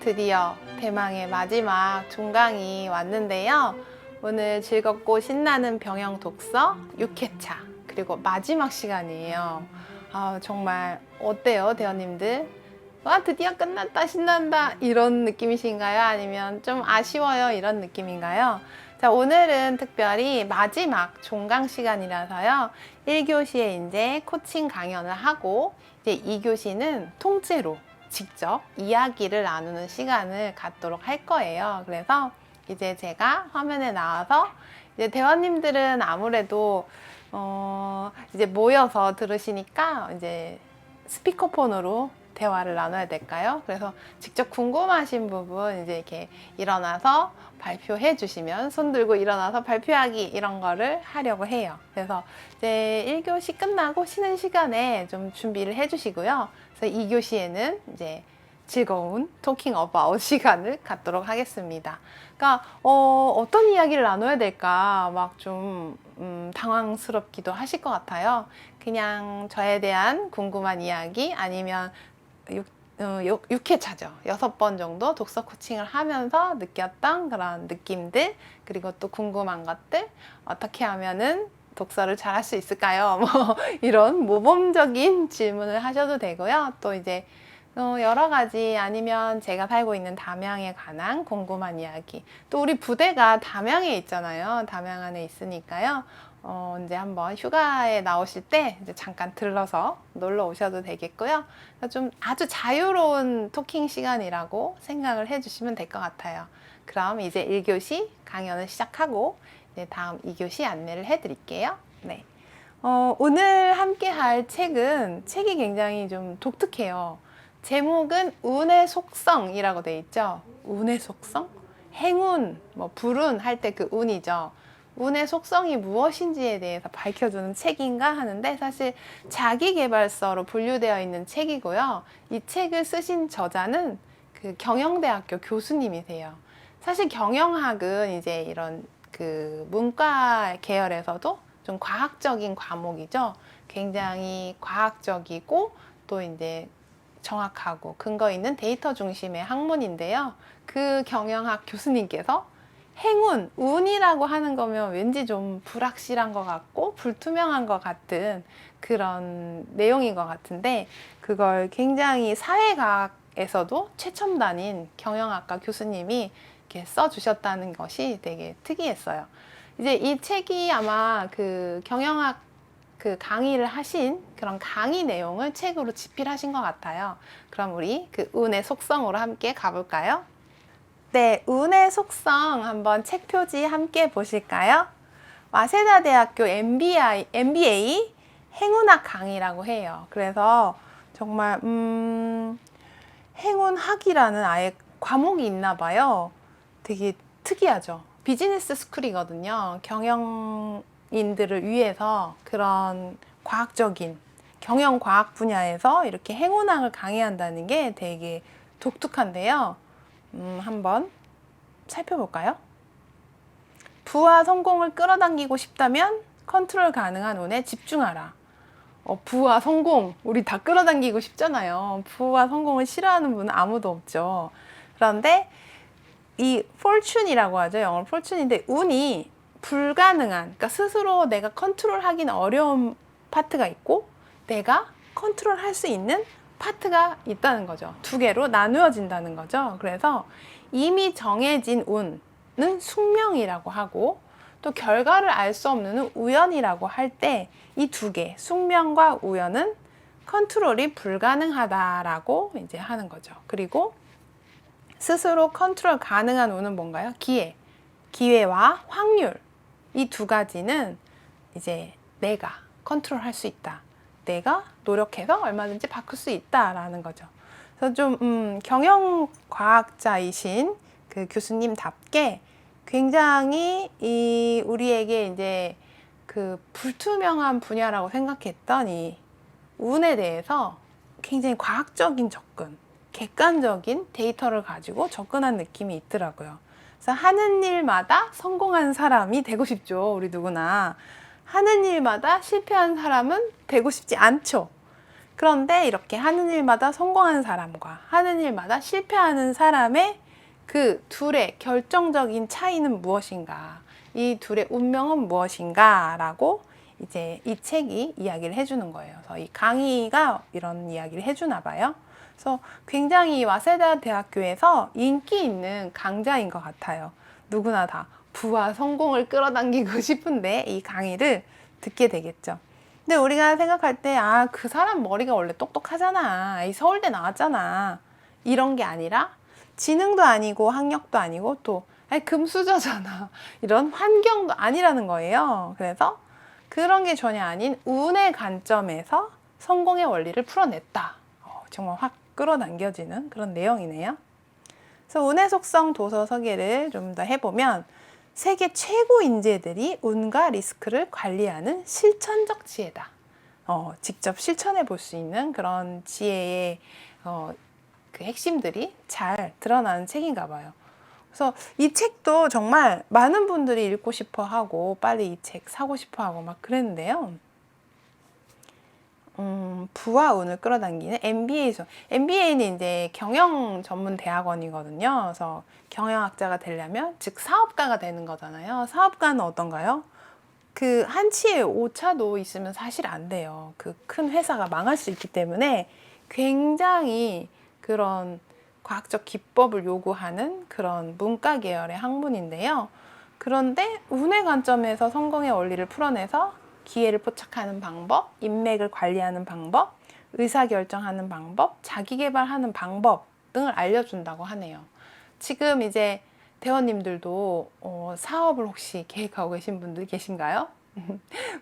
드디어 대망의 마지막 종강이 왔는데요. 오늘 즐겁고 신나는 병영 독서 6회차 그리고 마지막 시간이에요. 정말 어때요, 대원님들? 와, 드디어 끝났다, 신난다 이런 느낌이신가요? 아니면 좀 아쉬워요 이런 느낌인가요? 자, 오늘은 특별히 마지막 종강 시간이라서요. 1교시에 이제 코칭 강연을 하고 이제 2교시는 통째로 직접 이야기를 나누는 시간을 갖도록 할 거예요. 그래서 이제 제가 화면에 나와서 이제 대원님들은 아무래도 이제 모여서 들으시니까 이제 스피커폰으로 대화를 나눠야 될까요? 그래서 직접 궁금하신 부분 이제 이렇게 일어나서 발표해 주시면 손 들고 일어나서 발표하기 이런 거를 하려고 해요. 그래서 이제 1교시 끝나고 쉬는 시간에 좀 준비를 해 주시고요. 그래서 2교시에는 이제 즐거운 토킹 어바웃 시간을 갖도록 하겠습니다. 그러니까 어떤 이야기를 나눠야 될까 막 좀 당황스럽기도 하실 것 같아요. 그냥 저에 대한 궁금한 이야기 아니면 6회차죠. 6번 정도 독서 코칭을 하면서 느꼈던 그런 느낌들, 그리고 또 궁금한 것들, 어떻게 하면은 독서를 잘할 수 있을까요? 뭐 이런 모범적인 질문을 하셔도 되고요. 또 이제 여러 가지 아니면 제가 살고 있는 담양에 관한 궁금한 이야기, 또 우리 부대가 담양에 있잖아요. 담양 안에 있으니까요. 이제 한번 휴가에 나오실 때 이제 잠깐 들러서 놀러 오셔도 되겠고요. 좀 아주 자유로운 토킹 시간이라고 생각을 해주시면 될 것 같아요. 그럼 이제 1교시 강연을 시작하고 이제 다음 2교시 안내를 해드릴게요. 네. 오늘 함께 할 책이 굉장히 좀 독특해요. 제목은 운의 속성이라고 돼 있죠. 운의 속성? 행운, 뭐 불운 할 때 그 운이죠. 운의 속성이 무엇인지에 대해서 밝혀주는 책인가 하는데, 사실 자기계발서로 분류되어 있는 책이고요. 이 책을 쓰신 저자는 그 경영대학교 교수님이세요. 사실 경영학은 이제 이런 그 문과 계열에서도 좀 과학적인 과목이죠. 굉장히 과학적이고 또 이제 정확하고 근거 있는 데이터 중심의 학문인데요. 그 경영학 교수님께서 행운, 운이라고 하는 거면 왠지 좀 불확실한 것 같고 불투명한 것 같은 그런 내용인 것 같은데, 그걸 굉장히 사회과학에서도 최첨단인 경영학과 교수님이 이렇게 써주셨다는 것이 되게 특이했어요. 이제 이 책이 아마 그 경영학 그 강의를 하신 그런 강의 내용을 책으로 집필하신 것 같아요. 그럼 우리 그 운의 속성으로 함께 가볼까요? 네, 운의 속성 한번 책 표지 함께 보실까요? 와세다 대학교 MBA 행운학 강의라고 해요. 그래서 정말 행운학이라는 아예 과목이 있나 봐요. 되게 특이하죠. 비즈니스 스쿨이거든요. 경영인들을 위해서 그런 과학적인 경영과학 분야에서 이렇게 행운학을 강의한다는 게 되게 독특한데요. 한번 살펴볼까요? 부와 성공을 끌어당기고 싶다면 컨트롤 가능한 운에 집중하라. 부와 성공, 우리 다 끌어당기고 싶잖아요. 부와 성공을 싫어하는 분은 아무도 없죠. 그런데 이 fortune이라고 하죠. 영어로 fortune인데 운이 불가능한, 그러니까 스스로 내가 컨트롤하기는 어려운 파트가 있고 내가 컨트롤할 수 있는 파트가 있다는 거죠. 두 개로 나누어진다는 거죠. 그래서 이미 정해진 운은 숙명이라고 하고, 또 결과를 알 수 없는 우연이라고 할 때 이 두 개, 숙명과 우연은 컨트롤이 불가능하다라고 이제 하는 거죠. 그리고 스스로 컨트롤 가능한 운은 뭔가요? 기회와 확률. 이 두 가지는 이제 내가 컨트롤할 수 있다. 내가 노력해서 얼마든지 바꿀 수 있다라는 거죠. 그래서 좀 경영과학자이신 그 교수님답게 굉장히 우리에게 이제 그 불투명한 분야라고 생각했던 이 운에 대해서 굉장히 과학적인 접근, 객관적인 데이터를 가지고 접근한 느낌이 있더라고요. 그래서 하는 일마다 성공한 사람이 되고 싶죠. 우리 누구나. 하는 일마다 실패한 사람은 되고 싶지 않죠. 그런데 이렇게 하는 일마다 성공하는 사람과 하는 일마다 실패하는 사람의 그 둘의 결정적인 차이는 무엇인가, 이 둘의 운명은 무엇인가 라고 이제 이 책이 이야기를 해주는 거예요. 그래서 이 강의가 이런 이야기를 해주나 봐요. 그래서 굉장히 와세다 대학교에서 인기 있는 강좌인 것 같아요. 누구나 다 부와 성공을 끌어당기고 싶은데 이 강의를 듣게 되겠죠. 근데 우리가 생각할 때, 아, 그 사람 머리가 원래 똑똑하잖아. 이 서울대 나왔잖아. 이런 게 아니라 지능도 아니고 학력도 아니고 또 아니, 금수저잖아. 이런 환경도 아니라는 거예요. 그래서 그런 게 전혀 아닌 운의 관점에서 성공의 원리를 풀어냈다. 정말 확 끌어당겨지는 그런 내용이네요. 그래서 운의 속성 도서 소개를 좀 더 해보면 세계 최고 인재들이 운과 리스크를 관리하는 실천적 지혜다. 직접 실천해 볼 수 있는 그런 지혜의 그 핵심들이 잘 드러나는 책인가 봐요. 그래서 이 책도 정말 많은 분들이 읽고 싶어 하고 빨리 이 책 사고 싶어 하고 막 그랬는데요. 부와 운을 끌어당기는 MBA는 이제 경영 전문 대학원이거든요. 그래서 경영학자가 되려면 즉 사업가가 되는 거잖아요. 사업가는 어떤가요? 그 한치의 오차도 있으면 사실 안 돼요. 그 큰 회사가 망할 수 있기 때문에 굉장히 그런 과학적 기법을 요구하는 그런 문과 계열의 학문인데요. 그런데 운의 관점에서 성공의 원리를 풀어내서 기회를 포착하는 방법, 인맥을 관리하는 방법, 의사결정하는 방법, 자기계발하는 방법 등을 알려준다고 하네요. 지금 이제 대원님들도 사업을 혹시 계획하고 계신 분들 계신가요?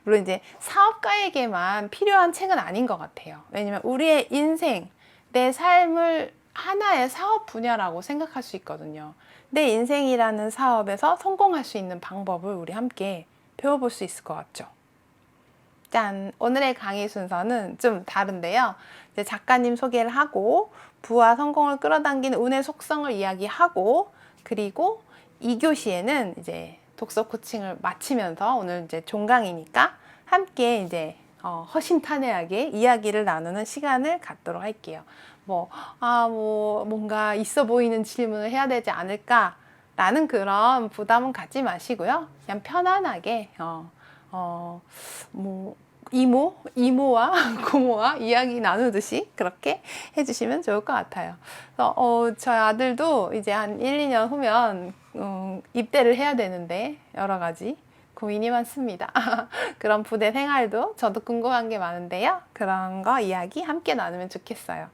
물론 이제 사업가에게만 필요한 책은 아닌 것 같아요. 왜냐면 우리의 인생, 내 삶을 하나의 사업 분야라고 생각할 수 있거든요. 내 인생이라는 사업에서 성공할 수 있는 방법을 우리 함께 배워볼 수 있을 것 같죠. 짠! 오늘의 강의 순서는 좀 다른데요. 이제 작가님 소개를 하고 부와 성공을 끌어당기는 운의 속성을 이야기하고 그리고 2교시에는 이제 독서 코칭을 마치면서 오늘 이제 종강이니까 함께 이제 허심탄회하게 이야기를 나누는 시간을 갖도록 할게요. 뭔가 있어 보이는 질문을 해야 되지 않을까 라는 그런 부담은 갖지 마시고요. 그냥 편안하게 이모와 고모와 이야기 나누듯이 그렇게 해주시면 좋을 것 같아요. 그래서 저희 아들도 이제 한 1, 2년 후면 입대를 해야 되는데 여러 가지 고민이 많습니다. 그런 부대 생활도 저도 궁금한 게 많은데요. 그런 거 이야기 함께 나누면 좋겠어요.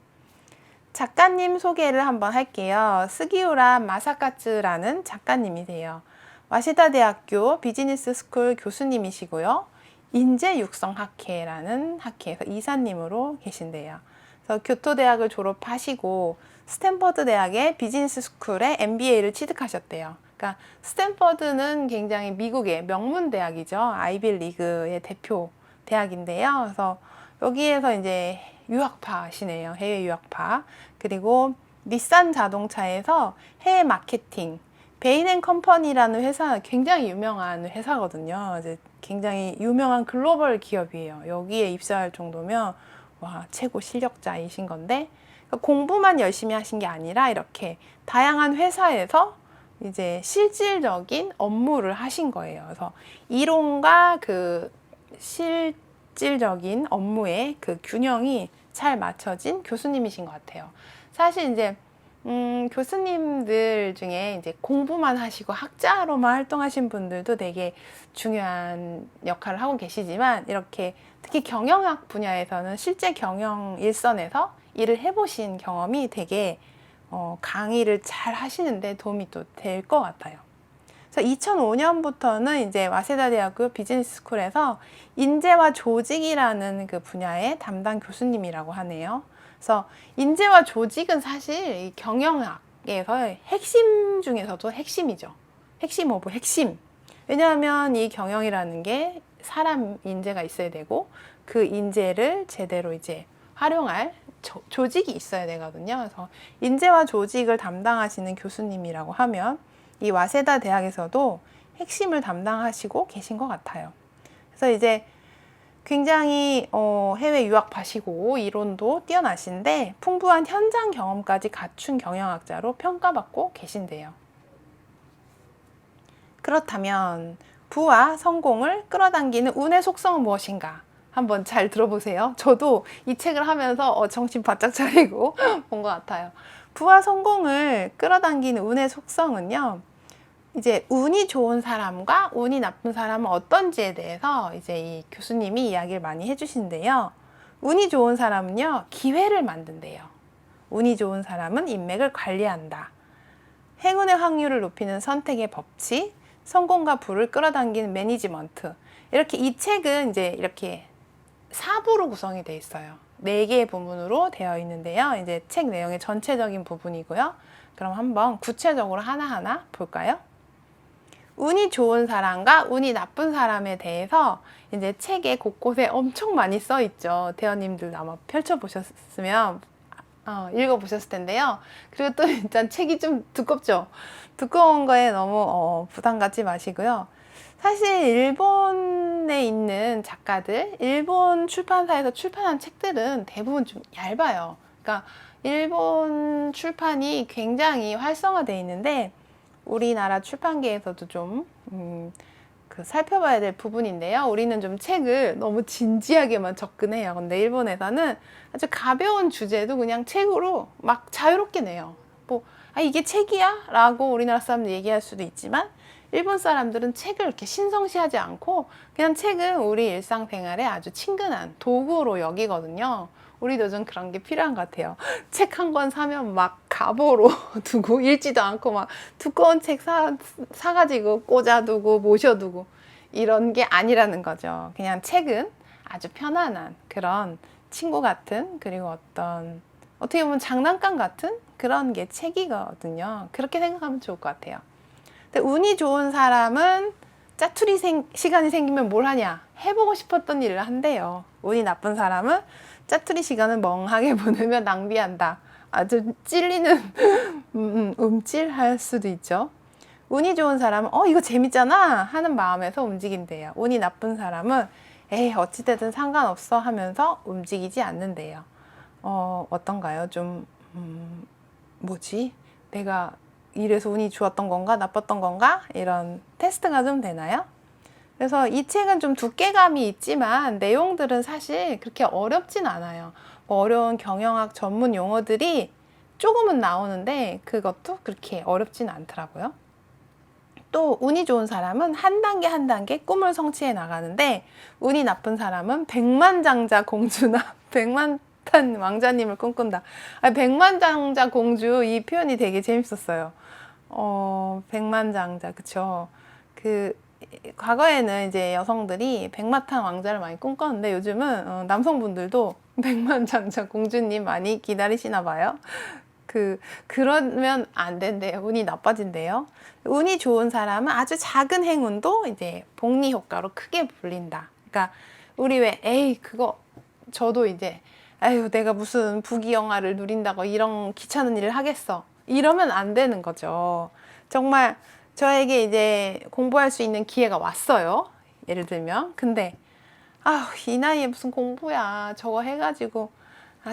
작가님 소개를 한번 할게요. 스기우라 마사카츠라는 작가님이세요. 와시다 대학교 비즈니스 스쿨 교수님이시고요. 인재육성학회라는 학회에서 이사님으로 계신데요. 그래서 교토대학을 졸업하시고 스탠퍼드 대학의 비즈니스 스쿨에 MBA를 취득하셨대요. 그러니까 스탠퍼드는 굉장히 미국의 명문 대학이죠. 아이빌리그의 대표 대학인데요. 그래서 여기에서 이제 유학파시네요. 해외 유학파. 그리고 닛산 자동차에서 해외 마케팅, 베인앤컴퍼니라는 회사 굉장히 유명한 회사거든요. 이제 굉장히 유명한 글로벌 기업이에요. 여기에 입사할 정도면 와, 최고 실력자이신 건데 그러니까 공부만 열심히 하신 게 아니라 이렇게 다양한 회사에서 이제 실질적인 업무를 하신 거예요. 그래서 이론과 그 실질적인 업무의 그 균형이 잘 맞춰진 교수님이신 것 같아요. 사실 이제 교수님들 중에 이제 공부만 하시고 학자로만 활동하신 분들도 되게 중요한 역할을 하고 계시지만 이렇게 특히 경영학 분야에서는 실제 경영 일선에서 일을 해보신 경험이 되게 강의를 잘 하시는데 도움이 또 될 것 같아요. 그래서 2005년부터는 이제 와세다 대학교 비즈니스 스쿨에서 인재와 조직이라는 그 분야의 담당 교수님이라고 하네요. 그래서 인재와 조직은 사실 이 경영학에서 핵심 중에서도 핵심이죠. 핵심 오브 핵심. 왜냐하면 이 경영이라는 게 사람 인재가 있어야 되고 그 인재를 제대로 이제 활용할 조직이 있어야 되거든요. 그래서 인재와 조직을 담당하시는 교수님이라고 하면 이 와세다 대학에서도 핵심을 담당하시고 계신 것 같아요. 그래서 이제 굉장히 해외 유학 가시고 이론도 뛰어나신데 풍부한 현장 경험까지 갖춘 경영학자로 평가받고 계신데요. 그렇다면 부와 성공을 끌어당기는 운의 속성은 무엇인가? 한번 잘 들어보세요. 저도 이 책을 하면서 정신 바짝 차리고 본 것 같아요. 부와 성공을 끌어당기는 운의 속성은요. 이제 운이 좋은 사람과 운이 나쁜 사람은 어떤지에 대해서 이제 이 교수님이 이야기를 많이 해주신데요. 운이 좋은 사람은요, 기회를 만든대요. 운이 좋은 사람은 인맥을 관리한다. 행운의 확률을 높이는 선택의 법칙, 성공과 부를 끌어당기는 매니지먼트. 이렇게 이 책은 이제 이렇게 4부로 구성이 되어 있어요. 4개의 부분으로 되어 있는데요. 이제 책 내용의 전체적인 부분이고요. 그럼 한번 구체적으로 하나하나 볼까요? 운이 좋은 사람과 운이 나쁜 사람에 대해서 이제 책에 곳곳에 엄청 많이 써 있죠. 대원님들 아마 펼쳐보셨으면 읽어보셨을 텐데요. 그리고 또 일단 책이 좀 두껍죠. 두꺼운 거에 너무 부담 갖지 마시고요. 사실 일본에 있는 작가들, 일본 출판사에서 출판한 책들은 대부분 좀 얇아요. 그러니까 일본 출판이 굉장히 활성화되어 있는데 우리나라 출판계에서도 좀 살펴봐야 될 부분인데요. 우리는 좀 책을 너무 진지하게만 접근해요. 근데 일본에서는 아주 가벼운 주제도 그냥 책으로 막 자유롭게 내요. 뭐, 이게 책이야? 라고 우리나라 사람들 얘기할 수도 있지만 일본 사람들은 책을 이렇게 신성시하지 않고 그냥 책은 우리 일상생활에 아주 친근한 도구로 여기거든요. 우리도 좀 그런 게 필요한 것 같아요. 책 한 권 사면 막 갑오로 두고 읽지도 않고 막 두꺼운 책 사가지고 꽂아두고 모셔두고 이런 게 아니라는 거죠. 그냥 책은 아주 편안한 그런 친구 같은, 그리고 어떻게 보면 장난감 같은 그런 게 책이거든요. 그렇게 생각하면 좋을 것 같아요. 근데 운이 좋은 사람은 짜투리 시간이 생기면 뭘 하냐? 해보고 싶었던 일을 한대요. 운이 나쁜 사람은 짜투리 시간을 멍하게 보내며 낭비한다. 아주 찔리는 음찔할 수도 있죠. 운이 좋은 사람은 이거 재밌잖아 하는 마음에서 움직인대요. 운이 나쁜 사람은 에이 어찌되든 상관없어 하면서 움직이지 않는데요. 어떤가요? 좀 뭐지? 내가 이래서 운이 좋았던 건가 나빴던 건가? 이런 테스트가 좀 되나요? 그래서 이 책은 좀 두께감이 있지만 내용들은 사실 그렇게 어렵진 않아요. 뭐 어려운 경영학 전문 용어들이 조금은 나오는데 그것도 그렇게 어렵진 않더라고요. 또 운이 좋은 사람은 한 단계 한 단계 꿈을 성취해 나가는데 운이 나쁜 사람은 백만장자 공주나 백만탄 왕자님을 꿈꾼다. 백만장자 공주 이 표현이 되게 재밌었어요. 백만장자 그쵸? 과거에는 이제 여성들이 백마탄 왕자를 많이 꿈꿨는데 요즘은 남성분들도 백만장자 공주님 많이 기다리시나 봐요. 그러면 안 된대요. 운이 나빠진대요. 운이 좋은 사람은 아주 작은 행운도 이제 복리 효과로 크게 불린다. 그러니까 우리 왜 저도 이제 내가 무슨 부귀영화를 누린다고 이런 귀찮은 일을 하겠어. 이러면 안 되는 거죠. 정말 저에게 이제 공부할 수 있는 기회가 왔어요. 예를 들면. 근데, 이 나이에 무슨 공부야. 저거 해가지고,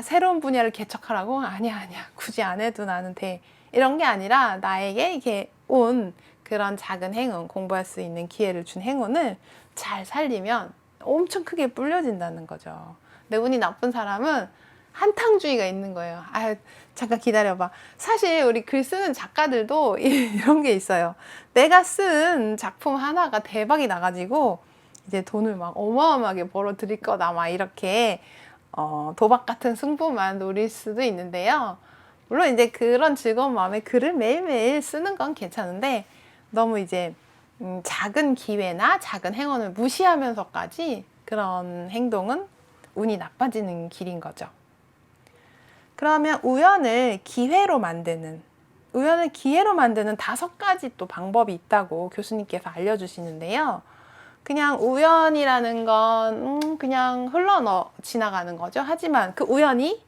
새로운 분야를 개척하라고? 아니야. 굳이 안 해도 나는 돼. 이런 게 아니라 나에게 이렇게 온 그런 작은 행운, 공부할 수 있는 기회를 준 행운을 잘 살리면 엄청 크게 불려진다는 거죠. 근데 운이 나쁜 사람은 한탕주의가 있는 거예요. 잠깐 기다려봐. 사실 우리 글 쓰는 작가들도 이런 게 있어요. 내가 쓴 작품 하나가 대박이 나가지고 이제 돈을 막 어마어마하게 벌어들일 거다 막 이렇게 도박 같은 승부만 노릴 수도 있는데요. 물론 이제 그런 즐거운 마음에 글을 매일매일 쓰는 건 괜찮은데 너무 이제 작은 기회나 작은 행운을 무시하면서까지 그런 행동은 운이 나빠지는 길인 거죠. 그러면 우연을 기회로 만드는 5가지 또 방법이 있다고 교수님께서 알려주시는데요. 그냥 우연이라는 건 그냥 지나가는 거죠. 하지만 그 우연이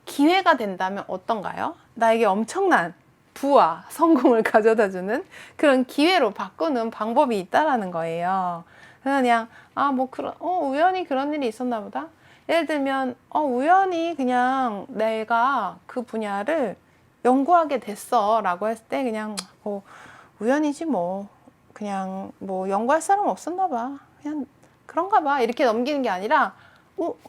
기회가 된다면 어떤가요? 나에게 엄청난 부와 성공을 가져다주는 그런 기회로 바꾸는 방법이 있다라는 거예요. 그냥 뭐 그런 우연히 그런 일이 있었나 보다. 예를 들면 우연히 그냥 내가 그 분야를 연구하게 됐어라고 했을 때 그냥 뭐 우연이지 뭐 그냥 뭐 연구할 사람 없었나 봐. 그냥 그런가 봐. 이렇게 넘기는 게 아니라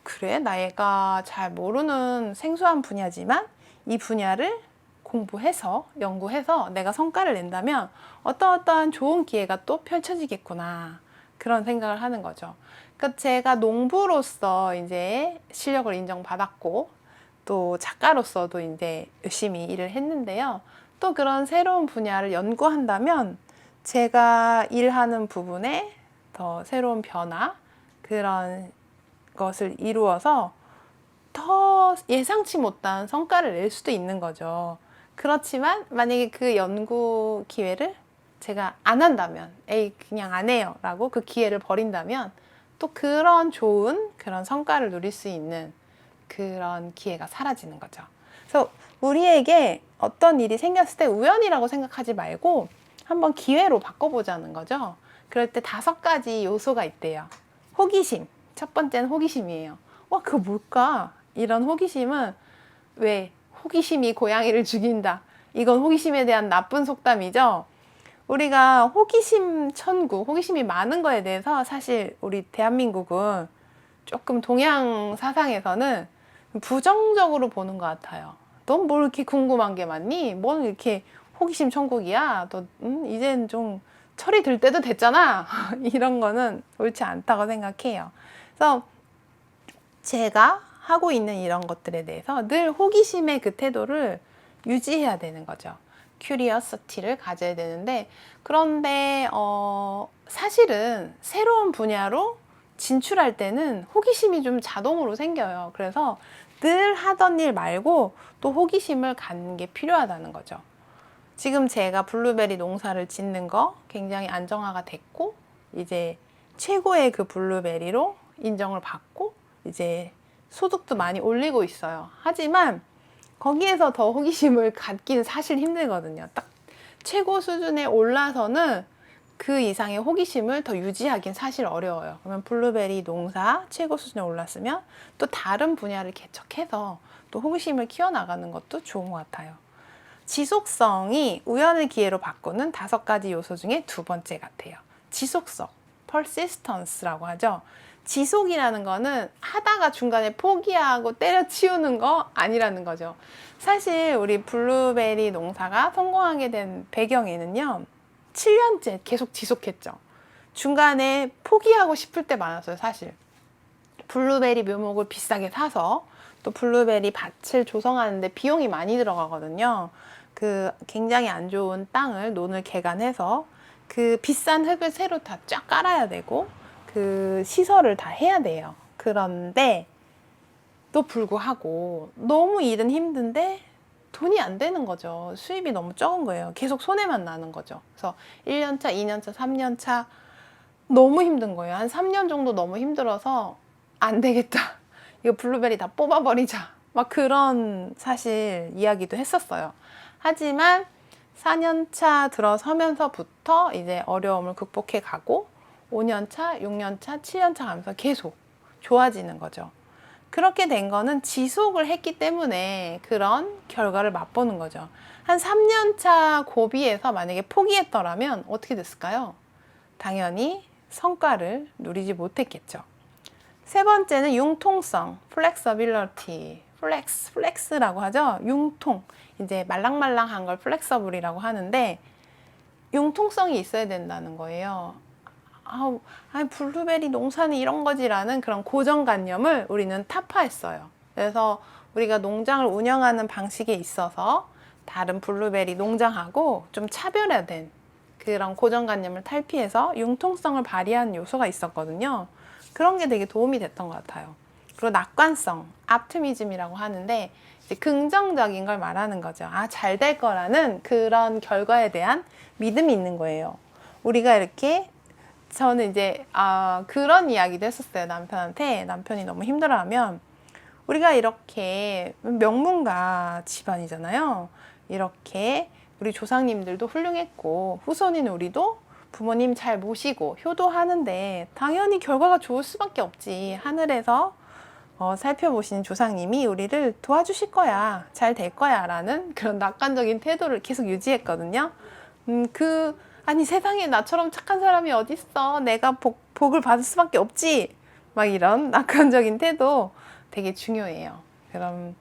그래? 나 얘가 잘 모르는 생소한 분야지만 이 분야를 공부해서 연구해서 내가 성과를 낸다면 어떠한 좋은 기회가 또 펼쳐지겠구나. 그런 생각을 하는 거죠. 그러니까 제가 농부로서 이제 실력을 인정받았고 또 작가로서도 이제 열심히 일을 했는데요. 또 그런 새로운 분야를 연구한다면 제가 일하는 부분에 더 새로운 변화, 그런 것을 이루어서 더 예상치 못한 성과를 낼 수도 있는 거죠. 그렇지만 만약에 그 연구 기회를 제가 안 한다면, 그냥 안 해요 라고 그 기회를 버린다면 또 그런 좋은 그런 성과를 누릴 수 있는 그런 기회가 사라지는 거죠. 그래서 우리에게 어떤 일이 생겼을 때 우연이라고 생각하지 말고 한번 기회로 바꿔보자는 거죠. 그럴 때 5가지 요소가 있대요. 호기심. 첫 번째는 호기심이에요. 그거 뭘까? 이런 호기심은 왜? 호기심이 고양이를 죽인다. 이건 호기심에 대한 나쁜 속담이죠. 우리가 호기심 천국, 호기심이 많은 거에 대해서 사실 우리 대한민국은 조금 동양 사상에서는 부정적으로 보는 것 같아요. 넌 뭘 이렇게 궁금한 게 많니? 뭘 이렇게 호기심 천국이야? 너 이젠 좀 철이 들 때도 됐잖아. 이런 거는 옳지 않다고 생각해요. 그래서 제가 하고 있는 이런 것들에 대해서 늘 호기심의 그 태도를 유지해야 되는 거죠. curiosity를 가져야 되는데, 그런데 사실은 새로운 분야로 진출할 때는 호기심이 좀 자동으로 생겨요. 그래서 늘 하던 일 말고 또 호기심을 갖는 게 필요하다는 거죠. 지금 제가 블루베리 농사를 짓는 거 굉장히 안정화가 됐고, 이제 최고의 그 블루베리로 인정을 받고, 이제 소득도 많이 올리고 있어요. 하지만 거기에서 더 호기심을 갖기는 사실 힘들거든요. 딱 최고 수준에 올라서는 그 이상의 호기심을 더 유지하긴 사실 어려워요. 그러면 블루베리 농사 최고 수준에 올랐으면 또 다른 분야를 개척해서 또 호기심을 키워나가는 것도 좋은 것 같아요. 지속성이 우연을 기회로 바꾸는 5가지 요소 중에 2번째 같아요. 지속성, persistence라고 하죠. 지속이라는 거는 하다가 중간에 포기하고 때려치우는 거 아니라는 거죠. 사실 우리 블루베리 농사가 성공하게 된 배경에는요, 7년째 계속 지속했죠. 중간에 포기하고 싶을 때 많았어요, 사실. 블루베리 묘목을 비싸게 사서 또 블루베리 밭을 조성하는데 비용이 많이 들어가거든요. 그 굉장히 안 좋은 땅을, 논을 개간해서 그 비싼 흙을 새로 다 쫙 깔아야 되고 그 시설을 다 해야 돼요. 그런데 또 불구하고 너무 일은 힘든데 돈이 안 되는 거죠. 수입이 너무 적은 거예요. 계속 손해만 나는 거죠. 그래서 1년차, 2년차, 3년차 너무 힘든 거예요. 한 3년 정도 너무 힘들어서 안 되겠다. 이거 블루베리 다 뽑아버리자. 막 그런 사실 이야기도 했었어요. 하지만 4년차 들어서면서부터 이제 어려움을 극복해 가고 5년차, 6년차, 7년차 가면서 계속 좋아지는 거죠. 그렇게 된 거는 지속을 했기 때문에 그런 결과를 맛보는 거죠. 한 3년차 고비에서 만약에 포기했더라면 어떻게 됐을까요? 당연히 성과를 누리지 못했겠죠. 3번째는 융통성, flexibility. 플렉스라고 하죠. 융통. 이제 말랑말랑한 걸 플렉서블이라고 하는데 융통성이 있어야 된다는 거예요. 블루베리 농사는 이런 거지라는 그런 고정관념을 우리는 타파했어요. 그래서 우리가 농장을 운영하는 방식에 있어서 다른 블루베리 농장하고 좀 차별화된 그런 고정관념을 탈피해서 융통성을 발휘하는 요소가 있었거든요. 그런 게 되게 도움이 됐던 것 같아요. 그리고 낙관성, optimism이라고 하는데 이제 긍정적인 걸 말하는 거죠. 잘 될 거라는 그런 결과에 대한 믿음이 있는 거예요. 우리가 이렇게 저는 이제 그런 이야기도 했었어요. 남편한테. 남편이 너무 힘들어하면 우리가 이렇게 명문가 집안이잖아요. 이렇게 우리 조상님들도 훌륭했고 후손인 우리도 부모님 잘 모시고 효도하는데 당연히 결과가 좋을 수밖에 없지. 하늘에서 살펴보시는 조상님이 우리를 도와주실 거야, 잘 될 거야 라는 그런 낙관적인 태도를 계속 유지했거든요. 아니 세상에 나처럼 착한 사람이 어딨어, 내가 복을 받을 수밖에 없지, 막 이런 낙관적인 태도 되게 중요해요. 그럼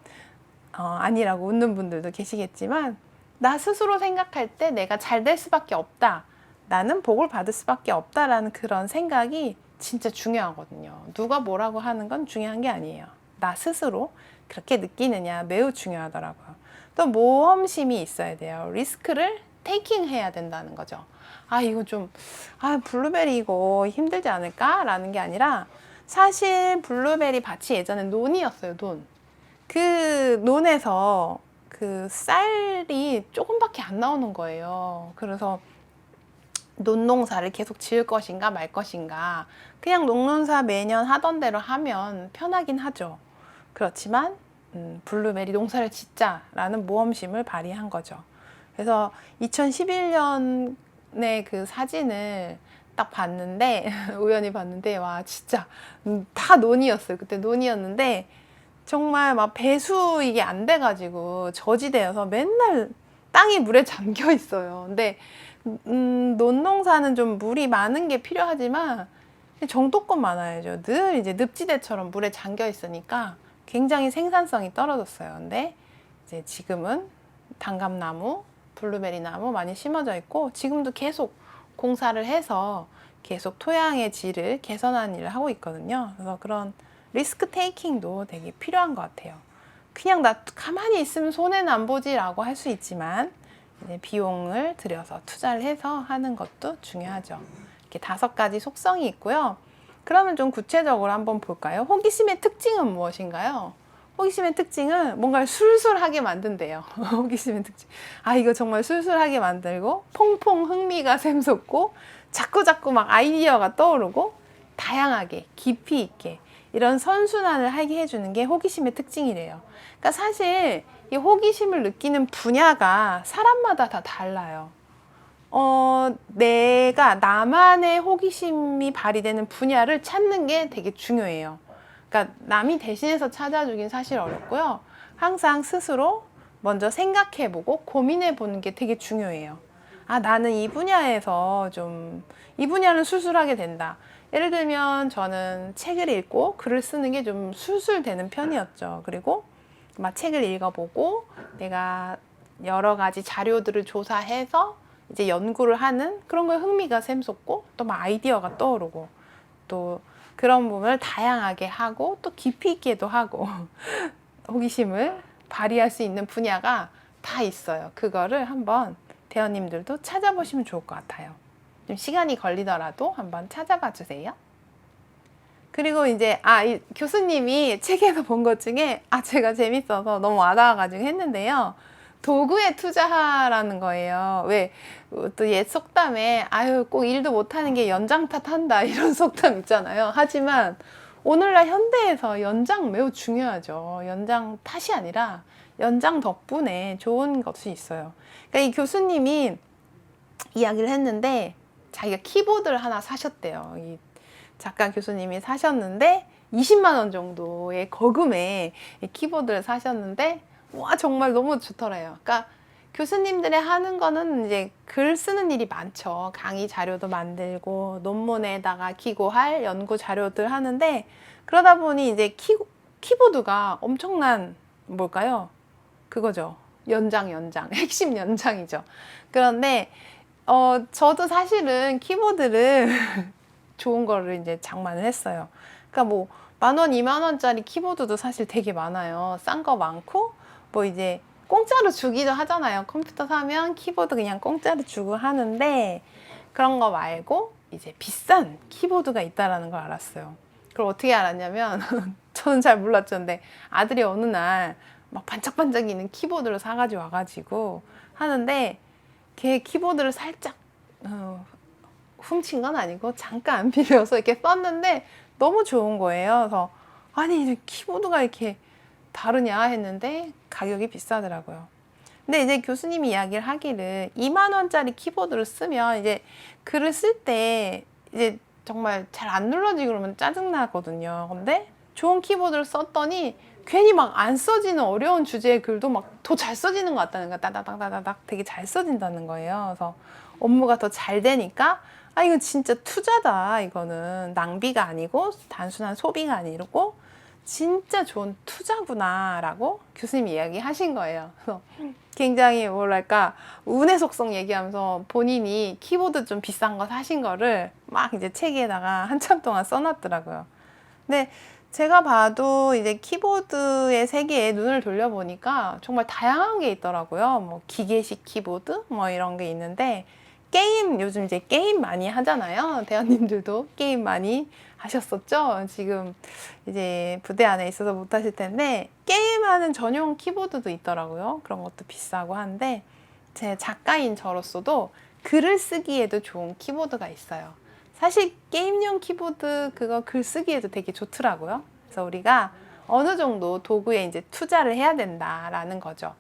아니라고 웃는 분들도 계시겠지만, 나 스스로 생각할 때 내가 잘 될 수밖에 없다, 나는 복을 받을 수밖에 없다라는 그런 생각이 진짜 중요하거든요. 누가 뭐라고 하는 건 중요한 게 아니에요. 나 스스로 그렇게 느끼느냐 매우 중요하더라고요. 또 모험심이 있어야 돼요. 리스크를 테이킹 해야 된다는 거죠. 이거 좀 블루베리 이거 힘들지 않을까? 라는 게 아니라, 사실 블루베리 밭이 예전에 논이었어요. 그 논에서 그 쌀이 조금밖에 안 나오는 거예요. 그래서 논농사를 계속 지을 것인가 말 것인가, 그냥 농농사 매년 하던 대로 하면 편하긴 하죠. 그렇지만 블루베리 농사를 짓자라는 모험심을 발휘한 거죠. 그래서 2011년에 그 사진을 딱 봤는데 우연히 봤는데, 와 진짜 다 논이었어요. 그때 논이었는데 정말 막 배수 이게 안 돼가지고 저지대여서 맨날 땅이 물에 잠겨 있어요. 근데 논농사는 좀 물이 많은 게 필요하지만 정도껏 많아야죠. 늘 이제 늪지대처럼 물에 잠겨 있으니까 굉장히 생산성이 떨어졌어요. 근데 이제 지금은 단감나무, 블루베리 나무 많이 심어져 있고, 지금도 계속 공사를 해서 계속 토양의 질을 개선하는 일을 하고 있거든요. 그래서 그런 리스크 테이킹도 되게 필요한 것 같아요. 그냥 나 가만히 있으면 손해는 안 보지라고 할 수 있지만, 이제 비용을 들여서 투자를 해서 하는 것도 중요하죠. 이렇게 5가지 속성이 있고요. 그러면 좀 구체적으로 한번 볼까요? 호기심의 특징은 무엇인가요? 호기심의 특징은 뭔가를 술술하게 만든대요. 호기심의 특징. 이거 정말 술술하게 만들고, 퐁퐁 흥미가 샘솟고, 자꾸자꾸 막 아이디어가 떠오르고, 다양하게, 깊이 있게, 이런 선순환을 하게 해주는 게 호기심의 특징이래요. 그러니까 사실 이 호기심을 느끼는 분야가 사람마다 다 달라요. 내가 나만의 호기심이 발휘되는 분야를 찾는 게 되게 중요해요. 그러니까 남이 대신해서 찾아주긴 사실 어렵고요. 항상 스스로 먼저 생각해보고 고민해보는 게 되게 중요해요. 나는 이 분야에서 이 분야는 술술하게 된다. 예를 들면 저는 책을 읽고 글을 쓰는 게 좀 술술 되는 편이었죠. 그리고 막 책을 읽어보고 내가 여러 가지 자료들을 조사해서 이제 연구를 하는 그런 거에 흥미가 샘솟고, 또 막 아이디어가 떠오르고, 또 그런 부분을 다양하게 하고 또 깊이 있게도 하고 호기심을 발휘할 수 있는 분야가 다 있어요. 그거를 한번 대원님들도 찾아보시면 좋을 것 같아요. 좀 시간이 걸리더라도 한번 찾아봐 주세요. 그리고 이제 이 교수님이 책에서 본 것 중에 제가 재밌어서 너무 와닿아가지고 했는데요. 도구에 투자하라는 거예요. 왜 또 옛 속담에 꼭 일도 못하는 게 연장 탓한다, 이런 속담 있잖아요. 하지만 오늘날 현대에서 연장 매우 중요하죠. 연장 탓이 아니라 연장 덕분에 좋은 것이 있어요. 그러니까 이 교수님이 이야기를 했는데, 자기가 키보드를 하나 사셨대요. 이 작가 교수님이 사셨는데 20만 원 정도의 거금에 키보드를 사셨는데, 와 정말 너무 좋더래요. 그러니까 교수님들이 하는 거는 이제 글 쓰는 일이 많죠. 강의 자료도 만들고 논문에다가 기고할 연구 자료들 하는데, 그러다 보니 이제 키보드가 엄청난 뭘까요? 그거죠. 연장 핵심 연장이죠. 그런데 저도 사실은 키보드를 좋은 거를 이제 장만을 했어요. 그러니까 뭐 10,000원, 20,000원짜리 키보드도 사실 되게 많아요. 싼 거 많고, 뭐 이제 공짜로 주기도 하잖아요. 컴퓨터 사면 키보드 그냥 공짜로 주고 하는데, 그런 거 말고 이제 비싼 키보드가 있다라는 걸 알았어요. 그걸 어떻게 알았냐면 저는 잘 몰랐죠. 근데 아들이 어느 날 막 반짝반짝이는 키보드를 사가지고 와가지고 하는데, 걔 키보드를 살짝 훔친 건 아니고 잠깐 빌려서 이렇게 썼는데 너무 좋은 거예요. 그래서 아니 키보드가 이렇게 다르냐 했는데 가격이 비싸더라고요. 근데 이제 교수님이 이야기를 하기를 2만 원짜리 키보드를 쓰면 이제 글을 쓸 때 이제 정말 잘 안 눌러지고 그러면 짜증나거든요. 근데 좋은 키보드를 썼더니 괜히 막 안 써지는 어려운 주제의 글도 막 더 잘 써지는 것 같다는 거야. 따다닥따다닥 되게 잘 써진다는 거예요. 그래서 업무가 더 잘 되니까 아, 이건 진짜 투자다. 이거는 낭비가 아니고 단순한 소비가 아니고 진짜 좋은 투자구나라고 교수님이 이야기하신 거예요. 그래서 굉장히 뭐랄까 운의 속성 얘기하면서 본인이 키보드 좀 비싼 거 사신 거를 막 이제 책에다가 한참 동안 써놨더라고요. 근데 제가 봐도 이제 키보드의 세계에 눈을 돌려보니까 정말 다양한 게 있더라고요. 뭐 기계식 키보드 뭐 이런 게 있는데 게임 요즘 이제 게임 많이 하잖아요. 대원님들도 게임 많이 하셨었죠? 지금 이제 부대 안에 있어서 못 하실 텐데 게임하는 전용 키보드도 있더라고요. 그런 것도 비싸고 한데 제 작가인 저로서도 글을 쓰기에도 좋은 키보드가 있어요. 사실 게임용 키보드 그거 글 쓰기에도 되게 좋더라고요. 그래서 우리가 어느 정도 도구에 이제 투자를 해야 된다라는 거죠.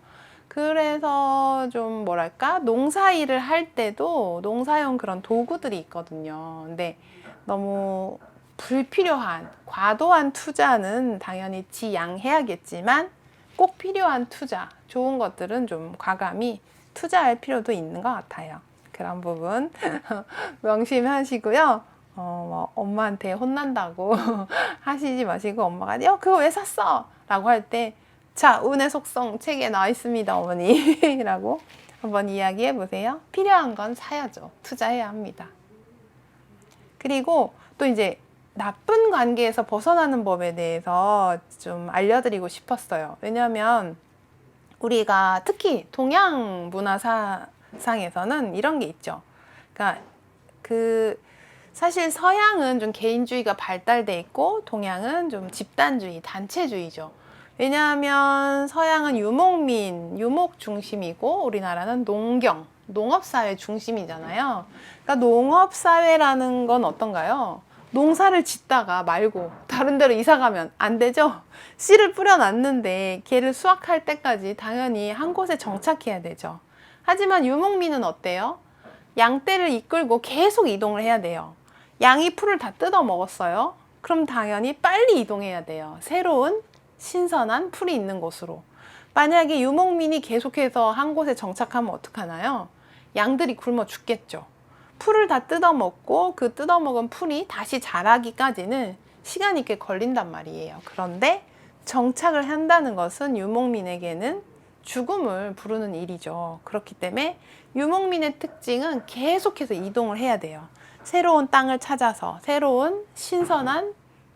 그래서 좀 뭐랄까 농사일을 할 때도 농사용 그런 도구들이 있거든요. 근데 너무 불필요한 과도한 투자는 당연히 지양해야겠지만 꼭 필요한 투자 좋은 것들은 좀 과감히 투자할 필요도 있는 것 같아요. 그런 부분 명심하시고요. 뭐 엄마한테 혼난다고 하시지 마시고 엄마가 그거 왜 샀어? 라고 할 때 자, 운의 속성 책에 나와 있습니다, 어머니. 라고 한번 이야기해 보세요. 필요한 건 사야죠. 투자해야 합니다. 그리고 또 이제 나쁜 관계에서 벗어나는 법에 대해서 좀 알려드리고 싶었어요. 왜냐하면 우리가 특히 동양 문화상에서는 이런 게 있죠. 그러니까 사실 서양은 좀 개인주의가 발달돼 있고 동양은 좀 집단주의, 단체주의죠. 왜냐하면 서양은 유목 중심이고 우리나라는 농업사회 중심이잖아요. 그러니까 농업사회라는 건 어떤가요? 농사를 짓다가 말고 다른 데로 이사 가면 안 되죠? 씨를 뿌려놨는데 걔를 수확할 때까지 당연히 한 곳에 정착해야 되죠. 하지만 유목민은 어때요? 양떼를 이끌고 계속 이동을 해야 돼요. 양이 풀을 다 뜯어 먹었어요. 그럼 당연히 빨리 이동해야 돼요. 새로운 신선한 풀이 있는 곳으로. 만약에 유목민이 계속해서 한 곳에 정착하면 어떡하나요? 양들이 굶어 죽겠죠. 풀을 다 뜯어먹고 그 뜯어먹은 풀이 다시 자라기까지는 시간이 꽤 걸린단 말이에요. 그런데 정착을 한다는 것은 유목민에게는 죽음을 부르는 일이죠. 그렇기 때문에 유목민의 특징은 계속해서 이동을 해야 돼요. 새로운 땅을 찾아서 새로운 신선한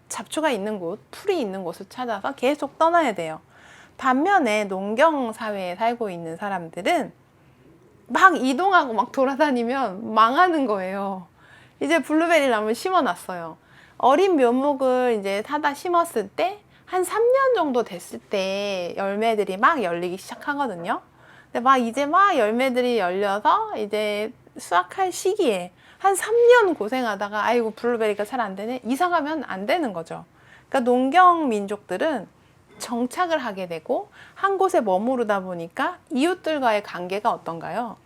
잡초가 있는 곳, 풀이 있는 곳을 찾아서 계속 떠나야 돼요. 반면에 농경 사회에 살고 있는 사람들은 막 이동하고 막 돌아다니면 망하는 거예요. 이제 블루베리 나무를 심어놨어요. 어린 묘목을 이제 사다 심었을 때 한 3년 정도 됐을 때 열매들이 막 열리기 시작하거든요. 근데 이제 막 열매들이 열려서 이제 수확할 시기에 한 3년 고생하다가 아이고 블루베리가 잘 안 되네, 이사 가면 안 되는 거죠. 그러니까 농경 민족들은 정착을 하게 되고 한 곳에 머무르다 보니까 이웃들과의 관계가 어떤가요?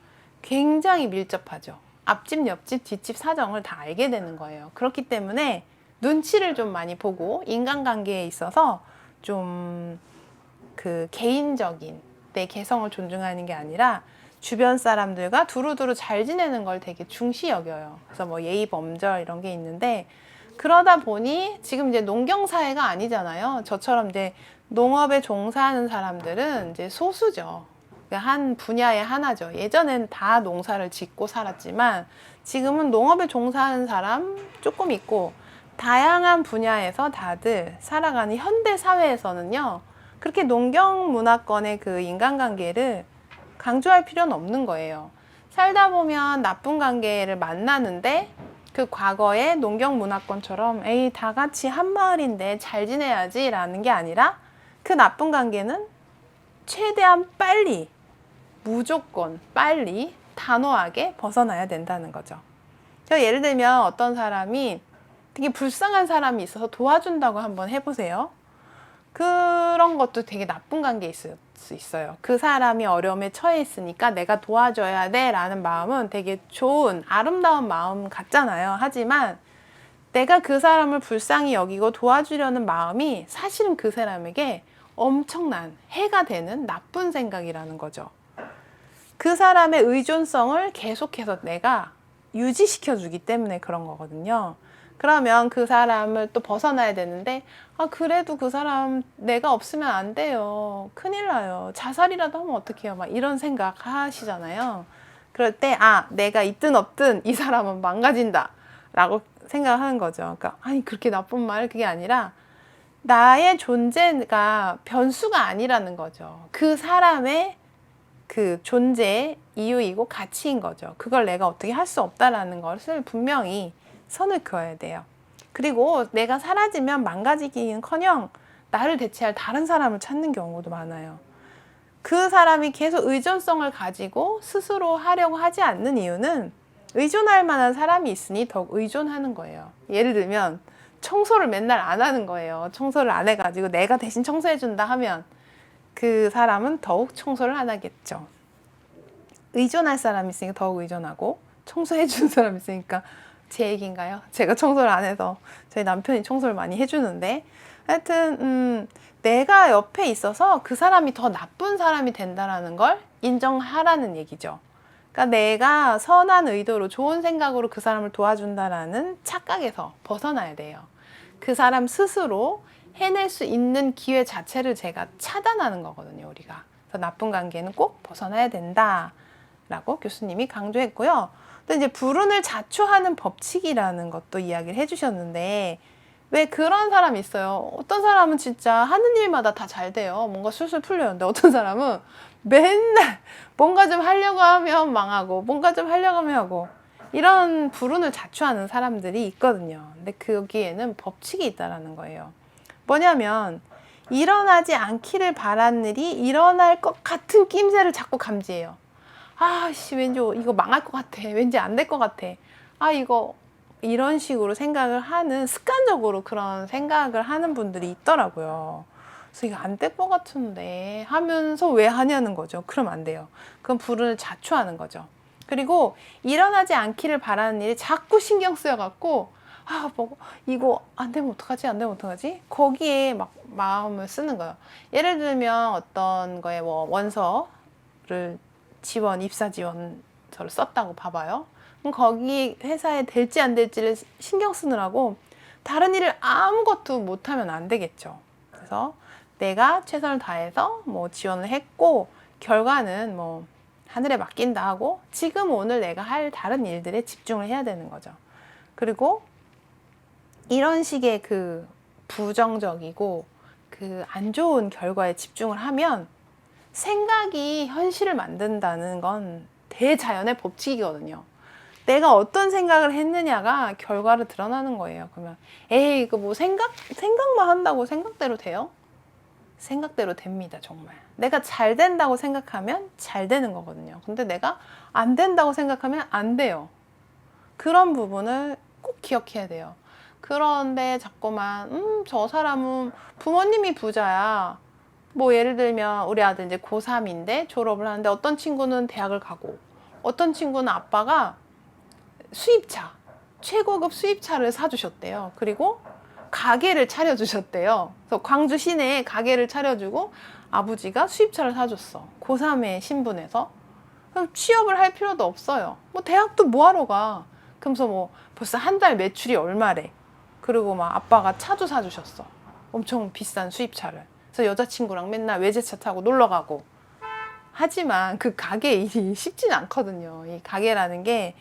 굉장히 밀접하죠. 앞집, 옆집, 뒷집 사정을 다 알게 되는 거예요. 그렇기 때문에 눈치를 좀 많이 보고 인간관계에 있어서 좀 개인적인 내 개성을 존중하는 게 아니라 주변 사람들과 두루두루 잘 지내는 걸 되게 중시 여겨요. 그래서 뭐 예의 범절 이런 게 있는데 그러다 보니 지금 이제 농경사회가 아니잖아요. 저처럼 이제 농업에 종사하는 사람들은 이제 소수죠. 한 분야의 하나죠. 예전엔 다 농사를 짓고 살았지만 지금은 농업에 종사하는 사람 조금 있고 다양한 분야에서 다들 살아가는 현대 사회에서는요. 그렇게 농경 문화권의 그 인간관계를 강조할 필요는 없는 거예요. 살다 보면 나쁜 관계를 만나는데 그 과거의 농경 문화권처럼 에이 다 같이 한 마을인데 잘 지내야지 라는 게 아니라 그 나쁜 관계는 최대한 빨리 무조건 빨리 단호하게 벗어나야 된다는 거죠. 예를 들면 어떤 사람이 되게 불쌍한 사람이 있어서 도와준다고 한번 해보세요. 그런 것도 되게 나쁜 관계일 수 있어요. 그 사람이 어려움에 처해 있으니까 내가 도와줘야 돼 라는 마음은 되게 좋은 아름다운 마음 같잖아요. 하지만 내가 그 사람을 불쌍히 여기고 도와주려는 마음이 사실은 그 사람에게 엄청난 해가 되는 나쁜 생각이라는 거죠. 그 사람의 의존성을 계속해서 내가 유지시켜 주기 때문에 그런 거거든요. 그러면 그 사람을 또 벗어나야 되는데, 아, 그래도 그 사람 내가 없으면 안 돼요. 큰일 나요. 자살이라도 하면 어떡해요. 막 이런 생각 하시잖아요. 그럴 때, 아, 내가 있든 없든 이 사람은 망가진다. 라고 생각하는 거죠. 그러니까, 아니, 그렇게 나쁜 말, 그게 아니라, 나의 존재가 변수가 아니라는 거죠. 그 사람의 그 존재의 이유이고 가치인 거죠. 그걸 내가 어떻게 할 수 없다라는 것을 분명히 선을 그어야 돼요. 그리고 내가 사라지면 망가지기는커녕 나를 대체할 다른 사람을 찾는 경우도 많아요. 그 사람이 계속 의존성을 가지고 스스로 하려고 하지 않는 이유는 의존할 만한 사람이 있으니 더욱 의존하는 거예요. 예를 들면 청소를 맨날 안 하는 거예요. 청소를 안 해가지고 내가 대신 청소해준다 하면 그 사람은 더욱 청소를 안 하겠죠. 의존할 사람이 있으니까 더욱 의존하고 청소해주는 사람이 있으니까 제 얘기인가요? 제가 청소를 안 해서 저희 남편이 청소를 많이 해주는데 하여튼 내가 옆에 있어서 그 사람이 더 나쁜 사람이 된다는 걸 인정하라는 얘기죠. 그러니까 내가 선한 의도로 좋은 생각으로 그 사람을 도와준다라는 착각에서 벗어나야 돼요. 그 사람 스스로 해낼 수 있는 기회 자체를 제가 차단하는 거거든요, 우리가. 그래서 나쁜 관계는 꼭 벗어나야 된다라고 교수님이 강조했고요. 또 이제 불운을 자초하는 법칙이라는 것도 이야기를 해주셨는데, 왜 그런 사람이 있어요. 어떤 사람은 진짜 하는 일마다 다 잘 돼요. 뭔가 술술 풀려는데 어떤 사람은 맨날 뭔가 좀 하려고 하면 망하고 뭔가 좀 하려고 하면 하고 이런 불운을 자초하는 사람들이 있거든요. 근데 거기에는 법칙이 있다라는 거예요. 뭐냐면 일어나지 않기를 바라는 일이 일어날 것 같은 낌새를 자꾸 감지해요. 아씨, 왠지 이거 망할 것 같아. 왠지 안 될 것 같아. 아, 이거 이런 식으로 생각을 하는, 습관적으로 그런 생각을 하는 분들이 있더라고요. 그래서 이거 안 될 것 같은데 하면서 왜 하냐는 거죠. 그럼 안 돼요. 그건 불운을 자초하는 거죠. 그리고 일어나지 않기를 바라는 일이 자꾸 신경 쓰여갖고, 아, 뭐, 이거 안 되면 어떡하지? 안 되면 어떡하지? 거기에 막 마음을 쓰는 거예요. 예를 들면 어떤 거에 뭐 원서를 입사 지원서를 썼다고 봐봐요. 그럼 거기 회사에 될지 안 될지를 신경 쓰느라고 다른 일을 아무것도 못하면 안 되겠죠. 그래서 내가 최선을 다해서 뭐 지원을 했고 결과는 뭐 하늘에 맡긴다 하고 지금 오늘 내가 할 다른 일들에 집중을 해야 되는 거죠. 그리고 이런 식의 그 부정적이고 그 안 좋은 결과에 집중을 하면 생각이 현실을 만든다는 건 대자연의 법칙이거든요. 내가 어떤 생각을 했느냐가 결과로 드러나는 거예요. 그러면 에이, 이거 뭐 생각만 한다고 생각대로 돼요? 생각대로 됩니다, 정말. 내가 잘 된다고 생각하면 잘 되는 거거든요. 근데 내가 안 된다고 생각하면 안 돼요. 그런 부분을 꼭 기억해야 돼요. 그런데 자꾸만 저 사람은 부모님이 부자야. 뭐 예를 들면 우리 아들 이제 고3인데 졸업을 하는데 어떤 친구는 대학을 가고 어떤 친구는 아빠가 수입차, 최고급 수입차를 사주셨대요. 그리고 가게를 차려주셨대요. 그래서 광주 시내에 가게를 차려주고 아버지가 수입차를 사줬어. 고3의 신분에서. 그럼 취업을 할 필요도 없어요. 뭐 대학도 뭐하러 가. 그러면서 뭐 벌써 한 달 매출이 얼마래. 그리고 막 아빠가 차도 사주셨어. 엄청 비싼 수입차를. 그래서 여자친구랑 맨날 외제차 타고 놀러 가고. 하지만 그 가게 일이 쉽진 않거든요. 이 가게라는 게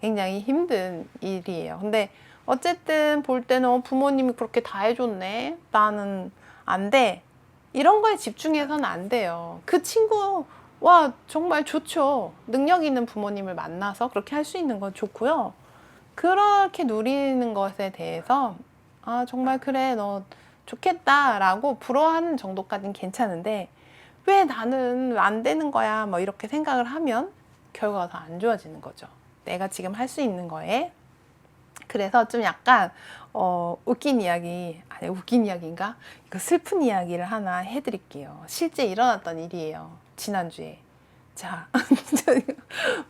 굉장히 힘든 일이에요. 근데 어쨌든 볼 때는 부모님이 그렇게 다 해줬네. 나는 안 돼. 이런 거에 집중해서는 안 돼요. 그 친구와 정말 좋죠. 능력 있는 부모님을 만나서 그렇게 할 수 있는 건 좋고요. 그렇게 누리는 것에 대해서 아, 정말 그래, 너 좋겠다라고 부러워하는 정도까지는 괜찮은데 왜 나는 안 되는 거야? 뭐 이렇게 생각을 하면 결과가 더 안 좋아지는 거죠. 내가 지금 할 수 있는 거에 그래서 좀 약간 웃긴 이야기, 아니 웃긴 이야기인가? 이거 슬픈 이야기를 하나 해드릴게요. 실제 일어났던 일이에요. 지난주에. 자,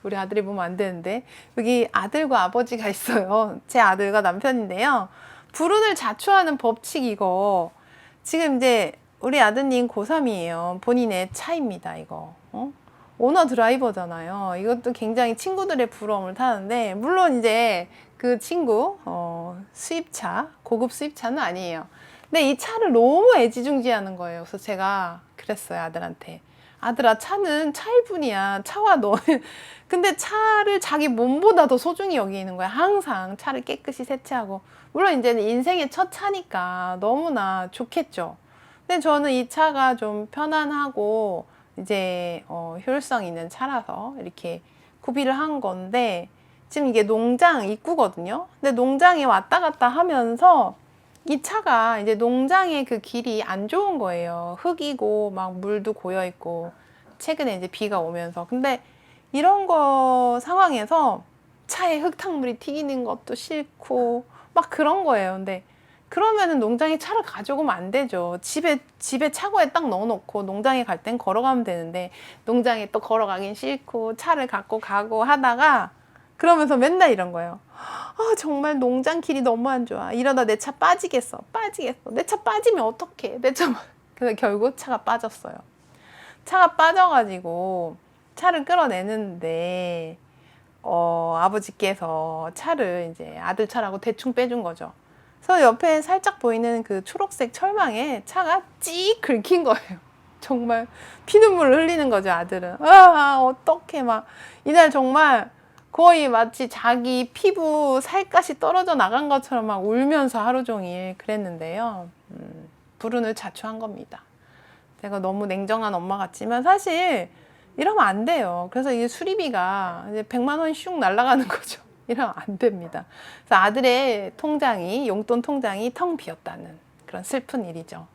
우리 아들이 보면 안 되는데 여기 아들과 아버지가 있어요. 제 아들과 남편인데요. 불운을 자초하는 법칙 이거 지금 이제 우리 아드님 고3이에요. 본인의 차입니다. 이거. 오너 드라이버잖아요. 이것도 굉장히 친구들의 부러움을 타는데 물론 이제 그 친구 수입차, 고급 수입차는 아니에요. 근데 이 차를 너무 애지중지하는 거예요. 그래서 제가 그랬어요, 아들한테. 아들아, 차는 차일 뿐이야. 차와 너. 근데 차를 자기 몸보다 더 소중히 여기는 거야. 항상 차를 깨끗이 세차하고. 물론 이제는 인생의 첫 차니까 너무나 좋겠죠. 근데 저는 이 차가 좀 편안하고 이제 효율성 있는 차라서 이렇게 구비를 한 건데 지금 이게 농장 입구거든요. 근데 농장에 왔다 갔다 하면서 이 차가 이제 농장의 그 길이 안 좋은 거예요. 흙이고 막 물도 고여 있고 최근에 이제 비가 오면서 근데 이런 거 상황에서 차에 흙탕물이 튀기는 것도 싫고 막 그런 거예요. 근데 그러면은 농장에 차를 가져오면 안 되죠. 집에 차고에 딱 넣어놓고 농장에 갈 땐 걸어가면 되는데 농장에 또 걸어가긴 싫고 차를 갖고 가고 하다가 그러면서 맨날 이런 거예요. 아, 정말 농장 길이 너무 안 좋아. 이러다 내 차 빠지겠어. 내 차 빠지면 어떡해. 그래서 결국 차가 빠졌어요. 차가 빠져가지고 차를 끌어내는데 아버지께서 차를 이제 아들 차라고 대충 빼준 거죠. 그래서 옆에 살짝 보이는 그 초록색 철망에 차가 찍 긁힌 거예요. 정말 피눈물 흘리는 거죠, 아들은. 어떡해, 막. 이날 정말 거의 마치 자기 피부 살갗이 떨어져 나간 것처럼 막 울면서 하루 종일 그랬는데요. 불운을 자초한 겁니다. 제가 너무 냉정한 엄마 같지만 사실 이러면 안 돼요. 그래서 이게 수리비가 이제 100만 원 슉 날아가는 거죠. 이러면 안 됩니다. 그래서 아들의 통장이, 용돈 통장이 텅 비었다는 그런 슬픈 일이죠.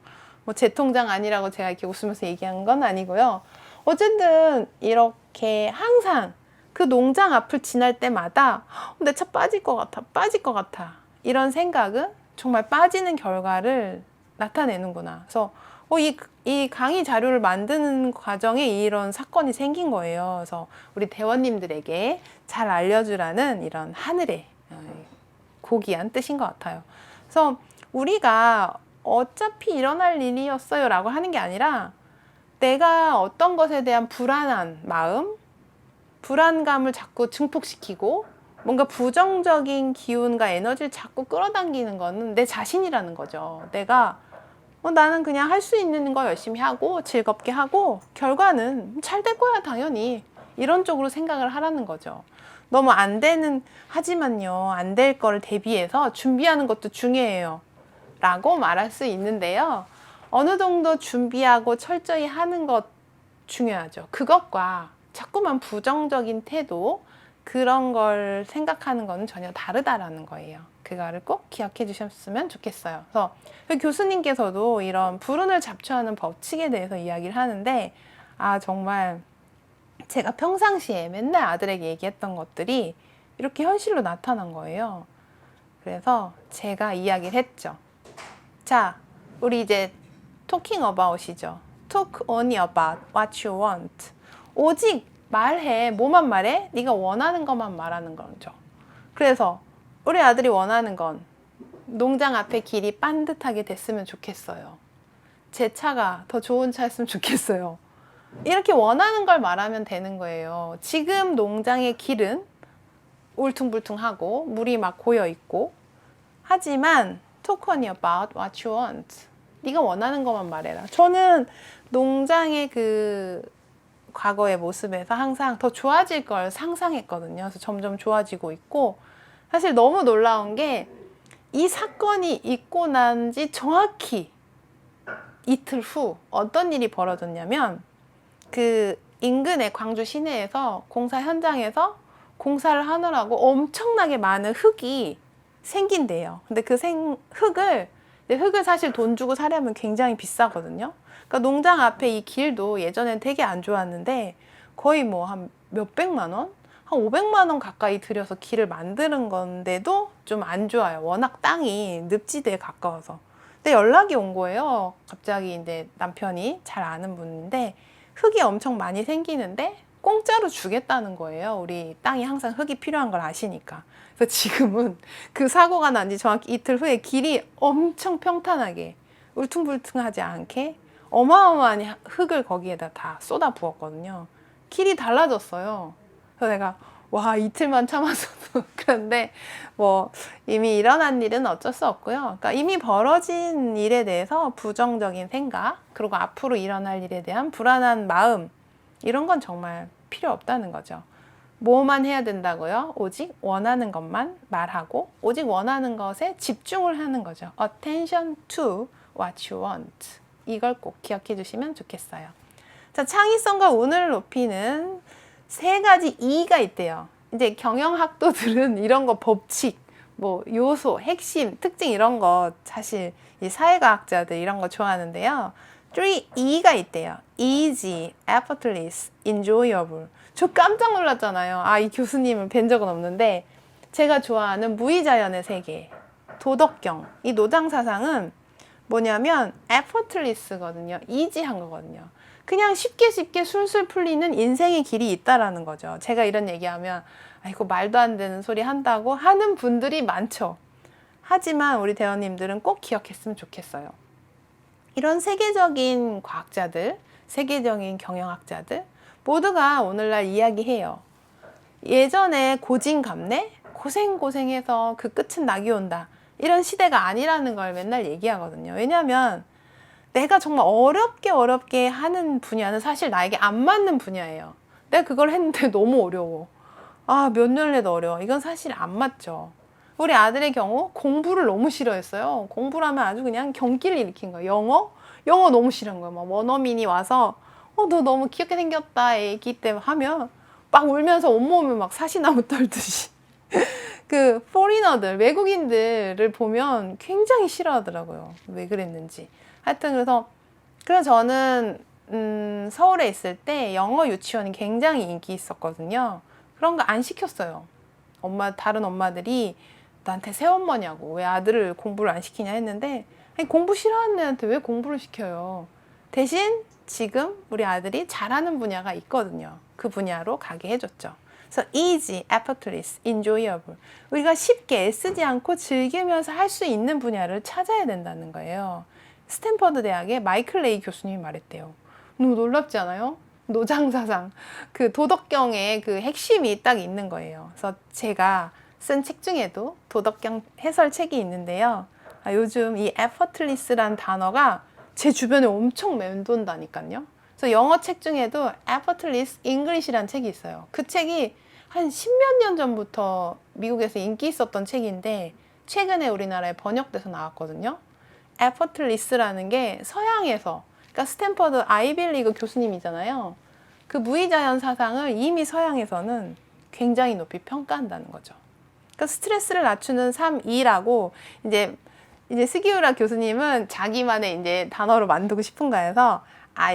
뭐 제 통장 아니라고 제가 이렇게 웃으면서 얘기한 건 아니고요. 어쨌든 이렇게 항상 그 농장 앞을 지날 때마다 내 차 빠질 것 같아. 이런 생각은 정말 빠지는 결과를 나타내는구나. 그래서 이 강의 자료를 만드는 과정에 이런 사건이 생긴 거예요. 그래서 우리 대원님들에게 잘 알려주라는 이런 하늘의 고귀한 뜻인 것 같아요. 그래서 우리가 어차피 일어날 일이었어요 라고 하는 게 아니라 내가 어떤 것에 대한 불안한 마음, 불안감을 자꾸 증폭시키고 뭔가 부정적인 기운과 에너지를 자꾸 끌어당기는 거는 내 자신이라는 거죠. 내가 나는 그냥 할 수 있는 거 열심히 하고 즐겁게 하고 결과는 잘 될 거야 당연히 이런 쪽으로 생각을 하라는 거죠. 너무 안 되는 하지만요 안 될 거를 대비해서 준비하는 것도 중요해요 라고 말할 수 있는데요. 어느 정도 준비하고 철저히 하는 것 중요하죠. 그것과 자꾸만 부정적인 태도 그런 걸 생각하는 거는 전혀 다르다라는 거예요. 그거를 꼭 기억해 주셨으면 좋겠어요. 그래서 교수님께서도 이런 불운을 자초하는 법칙에 대해서 이야기를 하는데 정말 제가 평상시에 맨날 아들에게 얘기했던 것들이 이렇게 현실로 나타난 거예요. 그래서 제가 이야기를 했죠. 자, 우리 이제 talking about이죠. talk only about what you want. 오직 말해. 뭐만 말해? 네가 원하는 것만 말하는 거죠. 그래서 우리 아들이 원하는 건 농장 앞에 길이 반듯하게 됐으면 좋겠어요. 제 차가 더 좋은 차였으면 좋겠어요. 이렇게 원하는 걸 말하면 되는 거예요. 지금 농장의 길은 울퉁불퉁하고 물이 막 고여 있고 하지만 talk only about what you want. 네가 원하는 것만 말해라. 저는 농장의 그 과거의 모습에서 항상 더 좋아질 걸 상상했거든요. 그래서 점점 좋아지고 있고 사실 너무 놀라운 게 이 사건이 있고 난 지 정확히 이틀 후 어떤 일이 벌어졌냐면 그 인근의 광주 시내에서 공사 현장에서 공사를 하느라고 엄청나게 많은 흙이 생긴대요. 근데 그 흙을 사실 돈 주고 사려면 굉장히 비싸거든요. 그러니까 농장 앞에 이 길도 예전엔 되게 안 좋았는데 거의 뭐 한 몇백만 원? 한 500만 원 가까이 들여서 길을 만드는 건데도 좀 안 좋아요. 워낙 땅이 늪지대에 가까워서. 근데 연락이 온 거예요. 갑자기 이제 남편이 잘 아는 분인데 흙이 엄청 많이 생기는데 공짜로 주겠다는 거예요. 우리 땅이 항상 흙이 필요한 걸 아시니까. 그래서 지금은 그 사고가 난 지 정확히 이틀 후에 길이 엄청 평탄하게 울퉁불퉁하지 않게 어마어마한 흙을 거기에다 다 쏟아 부었거든요. 길이 달라졌어요. 그래서 내가 와, 이틀만 참았어도. 그런데 뭐 이미 일어난 일은 어쩔 수 없고요. 그러니까 이미 벌어진 일에 대해서 부정적인 생각, 그리고 앞으로 일어날 일에 대한 불안한 마음, 이런 건 정말 필요 없다는 거죠. 뭐만 해야 된다고요? 오직 원하는 것만 말하고 오직 원하는 것에 집중을 하는 거죠. Attention to what you want. 이걸 꼭 기억해 주시면 좋겠어요. 자, 창의성과 운을 높이는 3가지 E가 있대요. 이제 경영학도들은 이런 거 법칙, 뭐 요소, 핵심, 특징 이런 거 사실 이 사회과학자들 이런 거 좋아하는데요. 3E가 있대요. Easy, effortless, enjoyable. 저 깜짝 놀랐잖아요. 이 교수님을 뵌 적은 없는데 제가 좋아하는 무의자연의 세계, 도덕경, 이 노장사상은 뭐냐면 effortless거든요. easy한 거거든요. 그냥 쉽게 술술 풀리는 인생의 길이 있다라는 거죠. 제가 이런 얘기하면 아이고 말도 안 되는 소리 한다고 하는 분들이 많죠. 하지만 우리 대원님들은 꼭 기억했으면 좋겠어요. 이런 세계적인 과학자들, 세계적인 경영학자들 모두가 오늘날 이야기해요. 예전에 고진감래, 고생해서 그 끝은 낙이 온다. 이런 시대가 아니라는 걸 맨날 얘기하거든요. 왜냐하면 내가 정말 어렵게 하는 분야는 사실 나에게 안 맞는 분야예요. 내가 그걸 했는데 너무 어려워. 몇 년 해도 어려워. 이건 사실 안 맞죠. 우리 아들의 경우 공부를 너무 싫어했어요. 공부를 하면 아주 그냥 경기를 일으킨 거예요. 영어 너무 싫은 거예요. 막 원어민이 와서 너 너무 귀엽게 생겼다 애기 때 하면 막 울면서 온몸을 막 사시나무 떨듯이 그 포리너들, 외국인들을 보면 굉장히 싫어하더라고요. 왜 그랬는지. 하여튼 그래서 저는 서울에 있을 때 영어 유치원이 굉장히 인기 있었거든요. 그런 거 안 시켰어요. 다른 엄마들이 나한테 새엄마냐고 왜 아들을 공부를 안 시키냐 했는데 아니, 공부 싫어하는 애한테 왜 공부를 시켜요. 대신 지금 우리 아들이 잘하는 분야가 있거든요. 그 분야로 가게 해줬죠. 그래서 easy, effortless, enjoyable. 우리가 쉽게 애쓰지 않고 즐기면서 할 수 있는 분야를 찾아야 된다는 거예요. 스탠퍼드 대학의 마이클 레이 교수님이 말했대요. 너무 놀랍지 않아요? 노장사상, 그 도덕경의 그 핵심이 딱 있는 거예요. 그래서 제가 쓴 책 중에도 도덕경 해설책이 있는데요. 요즘 이 effortless란 단어가 제 주변에 엄청 맴돈다니까요. 그래서 영어 책 중에도 effortless English라는 책이 있어요. 그 책이 한 10몇 년 전부터 미국에서 인기 있었던 책인데 최근에 우리나라에 번역돼서 나왔거든요. effortless라는 게 서양에서, 그러니까 스탠퍼드 아이빌리그 교수님이잖아요. 그 무의자연 사상을 이미 서양에서는 굉장히 높이 평가한다는 거죠. 그러니까 스트레스를 낮추는 3E라고 이제 스기우라 교수님은 자기만의 이제 단어로 만들고 싶은가 해서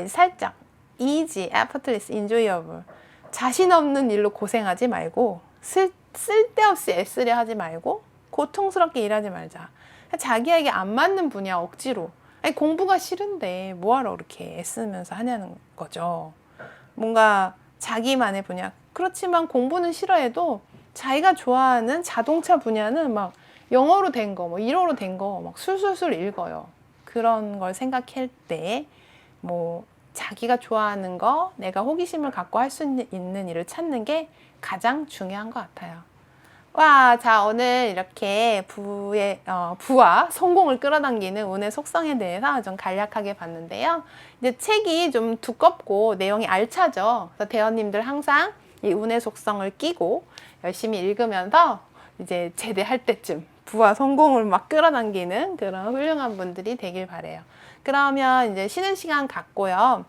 살짝 easy, effortless, enjoyable. 자신 없는 일로 고생하지 말고 쓸데없이 애쓰려 하지 말고 고통스럽게 일하지 말자. 자기에게 안 맞는 분야 억지로. 공부가 싫은데 뭐하러 그렇게 애쓰면서 하냐는 거죠. 뭔가 자기만의 분야. 그렇지만 공부는 싫어해도 자기가 좋아하는 자동차 분야는 막 영어로 된 거, 뭐 일어로 된 거 막 술술술 읽어요. 그런 걸 생각할 때 뭐 자기가 좋아하는 거, 내가 호기심을 갖고 할 수 있는 일을 찾는 게 가장 중요한 것 같아요. 와, 자, 오늘 이렇게 부와 성공을 끌어당기는 운의 속성에 대해서 좀 간략하게 봤는데요. 이제 책이 좀 두껍고 내용이 알차죠. 그래서 대원님들 항상 이 운의 속성을 끼고 열심히 읽으면서 이제 제대할 때쯤 부와 성공을 막 끌어당기는 그런 훌륭한 분들이 되길 바래요. 그러면 이제 쉬는 시간 갖고요.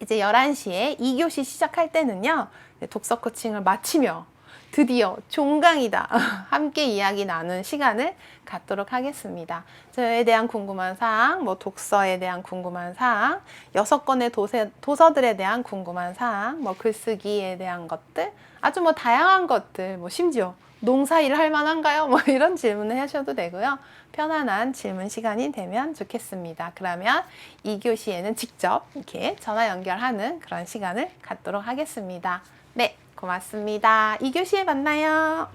이제 11시에 2교시 시작할 때는요. 독서 코칭을 마치며 드디어 종강이다. 함께 이야기 나눈 시간을 갖도록 하겠습니다. 저에 대한 궁금한 사항, 뭐 독서에 대한 궁금한 사항, 6권의 도서들에 대한 궁금한 사항, 뭐 글쓰기에 대한 것들, 아주 뭐 다양한 것들, 뭐 심지어 농사일 할 만한가요? 뭐 이런 질문을 하셔도 되고요. 편안한 질문 시간이 되면 좋겠습니다. 그러면 2교시에는 직접 이렇게 전화 연결하는 그런 시간을 갖도록 하겠습니다. 네, 고맙습니다. 2교시에 만나요.